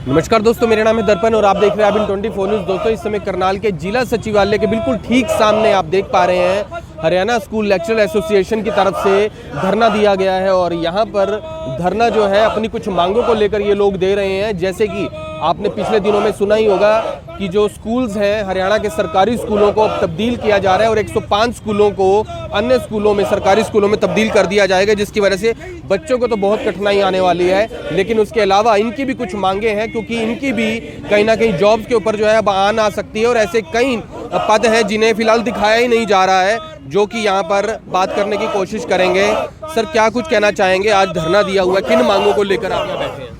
नमस्कार दोस्तों, मेरा नाम है दर्पण और आप देख रहे हैं अभी 24 न्यूज़। दोस्तों, इस समय करनाल के जिला सचिवालय के बिल्कुल ठीक सामने आप देख पा रहे हैं हरियाणा स्कूल लेक्चरर एसोसिएशन की तरफ से धरना दिया गया है। और यहाँ पर धरना जो है अपनी कुछ मांगों को लेकर ये लोग दे रहे हैं। जैसे कि आपने पिछले दिनों में सुना ही होगा कि जो स्कूल्स हैं हरियाणा के सरकारी स्कूलों को अब तब्दील किया जा रहा है और 105 स्कूलों को अन्य स्कूलों में, सरकारी स्कूलों में तब्दील कर दिया जाएगा, जिसकी वजह से बच्चों को तो बहुत कठिनाई आने वाली है। लेकिन उसके अलावा इनकी भी कुछ मांगे हैं, क्योंकि इनकी भी कहीं ना कहीं जॉब्स के ऊपर जो है अब आन आ सकती है। और ऐसे कई पद हैं जिन्हें फिलहाल दिखाया ही नहीं जा रहा है, जो कि यहाँ पर बात करने की कोशिश करेंगे। सर, क्या कुछ कहना चाहेंगे? आज धरना दिया हुआ है, किन मांगों को लेकर आप यहाँ बैठे हैं?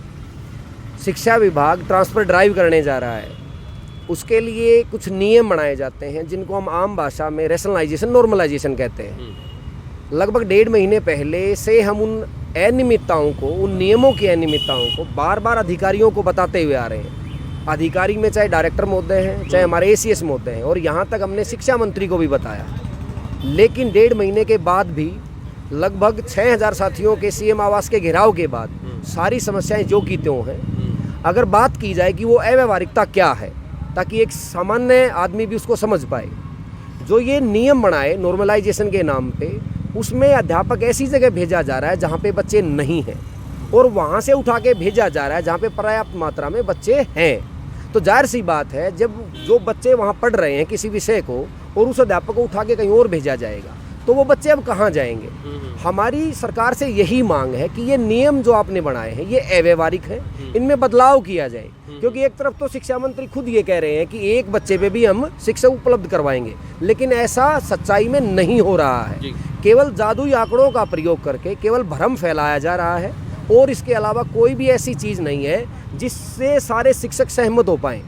शिक्षा विभाग ट्रांसफर ड्राइव करने जा रहा है। उसके लिए कुछ नियम बनाए जाते हैं जिनको हम आम भाषा में रैशनलाइजेशन, नॉर्मलाइजेशन कहते हैं। लगभग 1.5 महीने पहले से हम उन अनियमितताओं को, उन नियमों की अनियमितताओं को बार बार अधिकारियों को बताते हुए आ रहे हैं। अधिकारी में चाहे डायरेक्टर महोदय हैं, चाहे हमारे ACS महोदय हैं, और यहाँ तक हमने शिक्षा मंत्री को भी बताया। लेकिन 1.5 महीने के बाद भी लगभग 6000 साथियों के CM आवास के घेराव के बाद सारी समस्याएं जो की त्यों हैं। अगर बात की जाए कि वो अव्यवहारिकता क्या है, ताकि एक सामान्य आदमी भी उसको समझ पाए, जो ये नियम बनाए नॉर्मलाइजेशन के नाम पे, उसमें अध्यापक ऐसी जगह भेजा जा रहा है जहाँ पे बच्चे नहीं हैं, और वहाँ से उठा के भेजा जा रहा है जहाँ पे पर्याप्त मात्रा में बच्चे हैं। तो जाहिर सी बात है, जब जो बच्चे वहाँ पढ़ रहे हैं किसी विषय को और उस अध्यापक को उठा के कहीं और भेजा जाएगा, तो वो बच्चे अब कहाँ जाएंगे? हमारी सरकार से यही मांग है कि ये नियम जो आपने बनाए हैं ये अव्यवहारिक हैं, इनमें बदलाव किया जाए। क्योंकि एक तरफ तो शिक्षा मंत्री खुद ये कह रहे हैं कि एक बच्चे पे भी हम शिक्षा उपलब्ध करवाएंगे, लेकिन ऐसा सच्चाई में नहीं हो रहा है। केवल जादुई आंकड़ों का प्रयोग करके केवल भ्रम फैलाया जा रहा है, और इसके अलावा कोई भी ऐसी चीज़ नहीं है जिससे सारे शिक्षक सहमत हो पाएँ।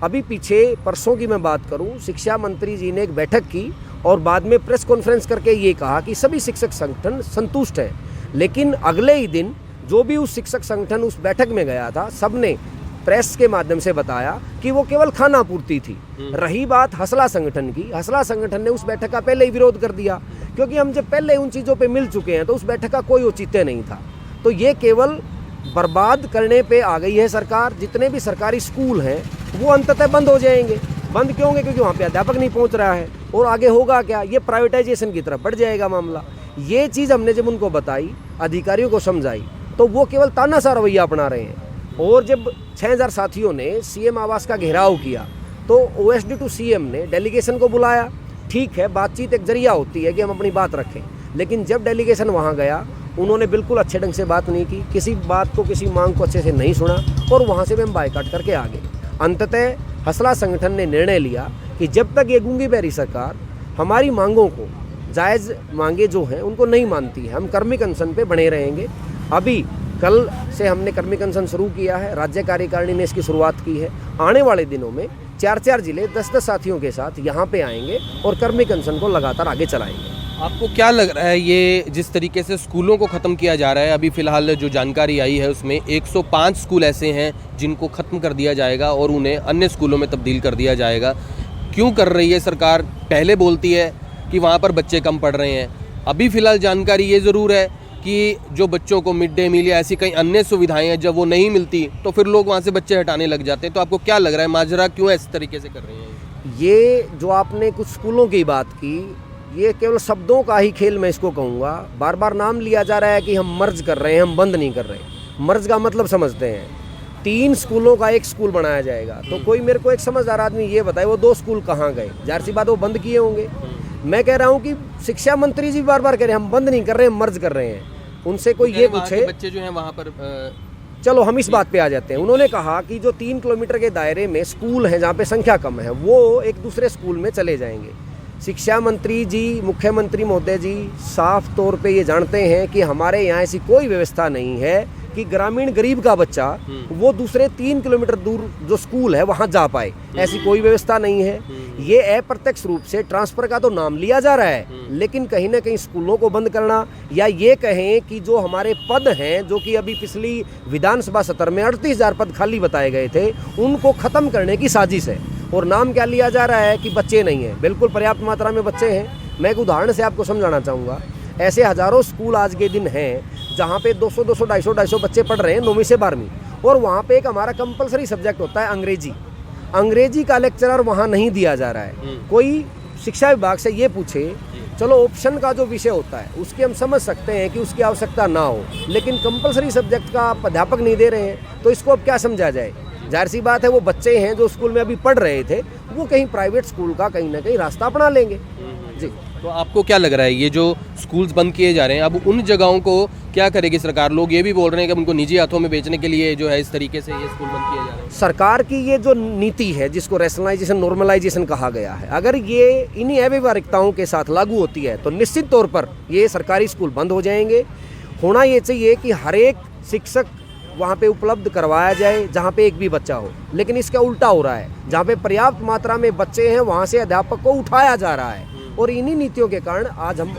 अभी पीछे परसों की मैं बात करूं, शिक्षा मंत्री जी ने एक बैठक की और बाद में प्रेस कॉन्फ्रेंस करके ये कहा कि सभी शिक्षक संगठन संतुष्ट हैं। लेकिन अगले ही दिन जो भी उस शिक्षक संगठन उस बैठक में गया था, सबने प्रेस के माध्यम से बताया कि वो केवल खाना पूर्ति थी। रही बात हसला संगठन की, हसला संगठन ने उस बैठक का पहले ही विरोध कर दिया, क्योंकि हम जब पहले उन चीज़ों पर मिल चुके हैं तो उस बैठक का कोई औचित्य नहीं था। तो ये केवल बर्बाद करने पे आ गई है सरकार। जितने भी सरकारी स्कूल हैं वो अंततः बंद हो जाएंगे। बंद क्यों होंगे? क्योंकि वहाँ पे अध्यापक नहीं पहुँच रहा है। और आगे होगा क्या? ये प्राइवेटाइजेशन की तरफ बढ़ जाएगा मामला। ये चीज़ हमने जब उनको बताई, अधिकारियों को समझाई, तो वो केवल तानाशाह रवैया अपना रहे हैं। और जब 6000 साथियों ने CM आवास का घेराव किया तो OSD to CM ने डेलीगेशन को बुलाया। ठीक है, बातचीत एक जरिया होती है कि हम अपनी बात रखें, लेकिन जब डेलीगेशन वहाँ गया उन्होंने बिल्कुल अच्छे ढंग से बात नहीं की, किसी बात को, किसी मांग को अच्छे से नहीं सुना, और वहाँ से हम बायकॉट करके आ गए। अंततः हसला संगठन ने निर्णय लिया कि जब तक ये गूंगी बहरी सरकार हमारी मांगों को, जायज़ मांगे जो हैं उनको नहीं मानती है, हम कर्मिक अनशन पे बने रहेंगे। अभी कल से हमने कर्मिक अनशन शुरू किया है, राज्य कार्यकारिणी ने इसकी शुरुआत की है। आने वाले दिनों में 4-4 जिले 10-10 साथियों के साथ यहाँ पे आएंगे और कर्मिक अनशन को लगातार आगे चलाएंगे। आपको क्या लग रहा है, ये जिस तरीके से स्कूलों को ख़त्म किया जा रहा है, अभी फ़िलहाल जो जानकारी आई है उसमें 105 स्कूल ऐसे हैं जिनको ख़त्म कर दिया जाएगा और उन्हें अन्य स्कूलों में तब्दील कर दिया जाएगा। क्यों कर रही है सरकार? पहले बोलती है कि वहाँ पर बच्चे कम पढ़ रहे हैं। अभी फ़िलहाल जानकारी ये ज़रूर है कि जो बच्चों को मिड डे मील या ऐसी कई अन्य सुविधाएँ हैं, जब वो नहीं मिलती तो फिर लोग वहाँ से बच्चे हटाने लग जाते हैं। तो आपको क्या लग रहा है, माजरा क्यों इस तरीके से कर रही हैं? ये जो आपने कुछ स्कूलों की बात की, ये केवल शब्दों का ही खेल मैं इसको कहूँगा। बार बार नाम लिया जा रहा है कि हम मर्ज कर रहे हैं, हम बंद नहीं कर रहे। मर्ज का मतलब समझते हैं, 3 स्कूलों का एक स्कूल बनाया जाएगा। तो कोई मेरे को एक समझदार आदमी ये बताए वो 2 स्कूल कहाँ गए? जाहिर सी बात वो बंद किए होंगे। मैं कह रहा हूँ कि शिक्षा मंत्री जी बार बार कह रहे हैं हम बंद नहीं कर रहे हैं, मर्ज कर रहे हैं। उनसे कोई ये पूछे, बच्चे जो हैं वहाँ पर चलो हम इस बात पे आ जाते हैं। उन्होंने कहा कि जो 3 किलोमीटर के दायरे में स्कूल हैं जहाँ पे संख्या कम है, वो एक दूसरे स्कूल में चले जाएंगे। शिक्षा मंत्री जी, मुख्यमंत्री महोदय जी साफ तौर पे ये जानते हैं कि हमारे यहाँ ऐसी कोई व्यवस्था नहीं है कि ग्रामीण गरीब का बच्चा वो दूसरे 3 किलोमीटर दूर जो स्कूल है वहाँ जा पाए। ऐसी कोई व्यवस्था नहीं है। ये अप्रत्यक्ष रूप से ट्रांसफ़र का तो नाम लिया जा रहा है, लेकिन कहीं ना कहीं स्कूलों को बंद करना, या ये कहें कि जो हमारे पद हैं, जो कि अभी पिछली विधानसभा सत्र में 38,000 पद खाली बताए गए थे, उनको ख़त्म करने की साजिश है। और नाम क्या लिया जा रहा है कि बच्चे नहीं हैं। बिल्कुल पर्याप्त मात्रा में बच्चे हैं। मैं एक उदाहरण से आपको समझाना चाहूँगा। ऐसे हज़ारों स्कूल आज के दिन हैं जहाँ पे 200, 250, 250 बच्चे पढ़ रहे हैं 9वीं से 12वीं, और वहाँ पे एक हमारा कंपलसरी सब्जेक्ट होता है अंग्रेजी। अंग्रेजी का लेक्चरर वहाँ नहीं दिया जा रहा है। कोई शिक्षा विभाग से ये पूछे, चलो ऑप्शन का जो विषय होता है उसकी हम समझ सकते हैं कि उसकी आवश्यकता ना हो, लेकिन कंपलसरी सब्जेक्ट का अध्यापक नहीं दे रहे हैं, तो इसको अब क्या समझा जाए। जाहिर सी बात है वो बच्चे हैं जो स्कूल में अभी पढ़ रहे थे, वो कहीं प्राइवेट स्कूल का कहीं ना कहीं रास्ता अपना लेंगे जी। तो आपको क्या लग रहा है, ये जो स्कूल्स बंद किए जा रहे हैं, अब उन जगहों को क्या करेगी सरकार? लोग ये भी बोल रहे हैं कि उनको निजी हाथों में बेचने के लिए जो है इस तरीके से ये स्कूल बंद किए जा रहे हैं। सरकार की ये जो नीति है जिसको रैशनलाइजेशन नॉर्मलाइजेशन कहा गया है, अगर ये इन्हीं अव्यवहारिकताओं के साथ लागू होती है तो निश्चित तौर पर ये सरकारी स्कूल बंद हो जाएंगे। होना ये चाहिए कि हर एक शिक्षक वहाँ पे उपलब्ध करवाया जाए जहाँ पे एक भी बच्चा हो, लेकिन इसका उल्टा हो रहा है। जहाँ पे पर्याप्त मात्रा में बच्चे हैं वहाँ से अध्यापक को उठाया जा रहा है, और इन्हीं नीतियों के कारण आज हम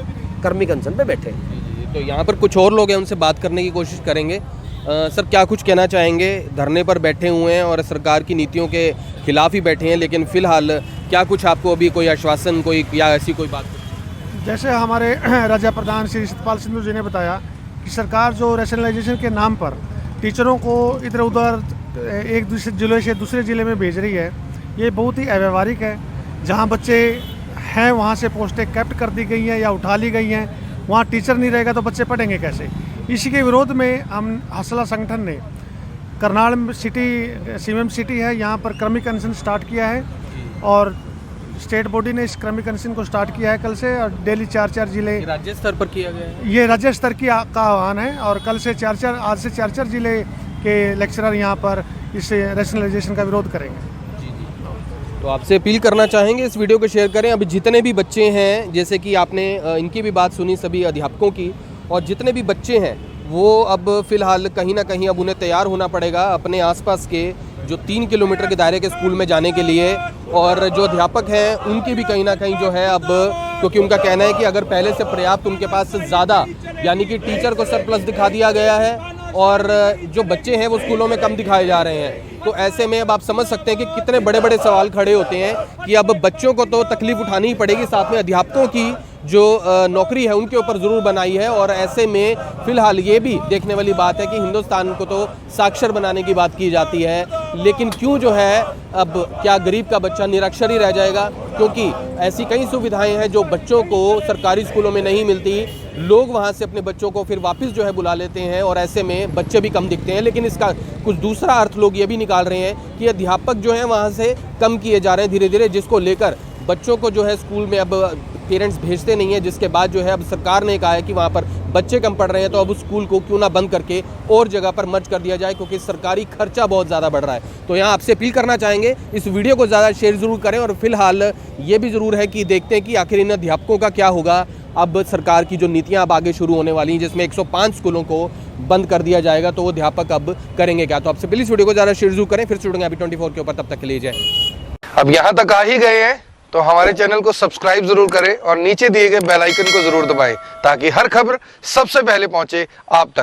कर्मिक अनशन पे बैठे हैं। तो यहाँ पर कुछ और लोग हैं, उनसे बात करने की कोशिश करेंगे। सर, क्या कुछ कहना चाहेंगे? धरने पर बैठे हुए हैं और सरकार की नीतियों के खिलाफ ही बैठे हैं, लेकिन फिलहाल क्या कुछ आपको अभी कोई आश्वासन कोई या ऐसी कोई बात? जैसे हमारे राज्य प्रधान श्री सतपाल सिंधु जी ने बताया कि सरकार जो रैशनलाइजेशन के नाम पर टीचरों को इधर उधर एक दूसरे ज़िले से दूसरे ज़िले में भेज रही है, ये बहुत ही अव्यवहारिक है। जहाँ बच्चे हैं वहाँ से पोस्टें कैप्ट कर दी गई हैं या उठा ली गई हैं, वहाँ टीचर नहीं रहेगा तो बच्चे पढ़ेंगे कैसे। इसी के विरोध में हम हौसला संगठन ने करनाल सिटी सीएम सिटी है, यहाँ पर क्रमिक अनशन स्टार्ट किया है, और स्टेट बॉडी ने इस क्रमिक अनशन को स्टार्ट किया है कल से, और डेली 4-4 जिले राज्य स्तर पर किया गया है। ये राज्य स्तर की का आह्वान है, और कल से आज से 4-4 जिले के लेक्चरर यहाँ पर इस रैशनलाइजेशन का विरोध करेंगे। तो आपसे अपील करना चाहेंगे इस वीडियो को शेयर करें। अभी जितने भी बच्चे हैं, जैसे कि आपने इनकी भी बात सुनी सभी अध्यापकों की, और जितने भी बच्चे हैं वो अब फ़िलहाल कहीं ना कहीं अब उन्हें तैयार होना पड़ेगा अपने आसपास के जो 3 किलोमीटर के दायरे के स्कूल में जाने के लिए। और जो अध्यापक हैं उनकी भी कहीं ना कहीं जो है अब, क्योंकि उनका कहना है कि अगर पहले से पर्याप्त उनके पास ज़्यादा, यानी कि टीचर को सरप्लस दिखा दिया गया है और जो बच्चे हैं वो स्कूलों में कम दिखाए जा रहे हैं, तो ऐसे में अब आप समझ सकते हैं कि कितने बड़े बड़े सवाल खड़े होते हैं कि अब बच्चों को तो तकलीफ उठानी ही पड़ेगी, साथ में अध्यापकों की जो नौकरी है उनके ऊपर ज़रूर बनाई है। और ऐसे में फ़िलहाल ये भी देखने वाली बात है कि हिंदुस्तान को तो साक्षर बनाने की बात की जाती है, लेकिन क्यों जो है अब क्या गरीब का बच्चा निरक्षर ही रह जाएगा? क्योंकि ऐसी कई सुविधाएं हैं जो बच्चों को सरकारी स्कूलों में नहीं मिलती। लोग वहां से अपने बच्चों को फिर वापस जो है बुला लेते हैं, और ऐसे में बच्चे भी कम दिखते हैं। लेकिन इसका कुछ दूसरा अर्थ लोग ये भी निकाल रहे हैं कि अध्यापक जो है वहाँ से कम किए जा रहे हैं धीरे धीरे, जिसको लेकर बच्चों को जो है स्कूल में अब पेरेंट्स भेजते नहीं है, जिसके बाद जो है अब सरकार ने कहा है कि वहाँ पर बच्चे कम पढ़ रहे हैं तो अब उस स्कूल को क्यों ना बंद करके और जगह पर मर्ज कर दिया जाए, क्योंकि सरकारी खर्चा बहुत ज़्यादा बढ़ रहा है। तो यहाँ आपसे अपील करना चाहेंगे इस वीडियो को ज़्यादा शेयर ज़रूर करें, और फिलहाल ये भी ज़रूर है कि देखते हैं कि आखिर इन अध्यापकों का क्या होगा। अब सरकार की जो नीतियाँ अब आगे शुरू होने वाली हैं, जिसमें 105 स्कूलों को बंद कर दिया जाएगा, तो वो अध्यापक अब करेंगे क्या? तो आपसे प्लीज़ वीडियो को ज़्यादा शेयर ज़रूर करें। फिर जुड़ेंगे अभी 24 के ऊपर, तब तक के लिए जय। अब यहाँ तक आ ही गए हैं तो हमारे चैनल को सब्सक्राइब जरूर करें और नीचे दिए गए बेल आइकन को जरूर दबाएं, ताकि हर खबर सबसे पहले पहुंचे आप तक।